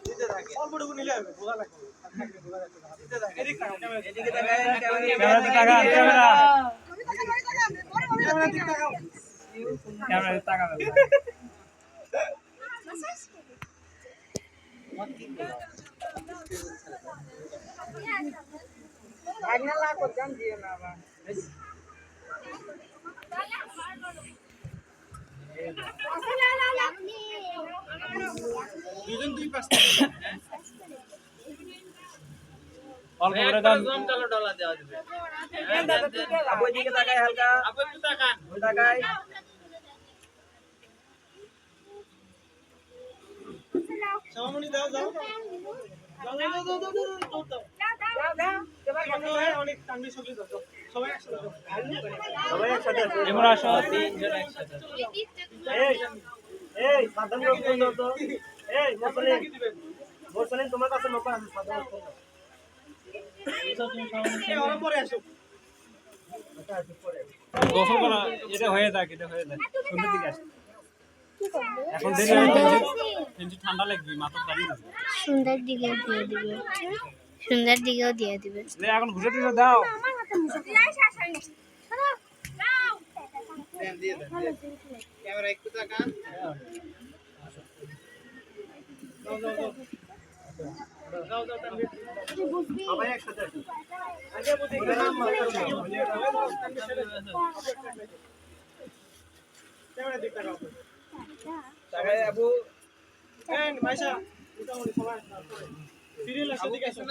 দিতে থাকে অল্পটুকু নিলে হবে বোঝা লাগবে দিতে থাকে এদিকে তাকাও এদিকে ক্যামেরাতে তাকান ক্যামেরা ক্যামেরা দিকে তাকাও ক্যামেরাতে তাকাবেন আগনা লা কো জান দিও না বা দুজন দুই পাঁচটা অল্প করে দাম জম চালো ডলা দেওয়া দিবে আপু এদিকে তাকাই হালকা আপনি একটু তাকান ওই তাকাই সামনে দাও দাও অনেক টাঙ্গি সবজি দাও সবাই একসাথে এমন আসো তিনজন একসাথে এই সাধারণ লোক দাও তো এই মোরসালিন তোমার কাছে নম্বর আছে সাধারণ লোক এই ওরা পরে আসো আচ্ছা আসো পরে গোসল করা এটা হয়ে যাক সুন্দর দিকে আসে এখন দেরি হয়ে গেছে কিন্তু ঠান্ডা লাগবে মাথা দাঁড়িয়ে যাবে সুন্দর দিকে দিয়ে দিবে সুন্দর দিকেও দিয়ে দিবে এখন ঘুরে দিতে দাও দেন দিয়ে দেন ক্যামেরা একটু তাকান দাও সবাই একসাথে আগে বুঝি ক্যামেরা দিকে তাকাও তাকাই আবু এই মাইশা মোটামুটি সবাই সিরিয়াল আছে দিকে আসো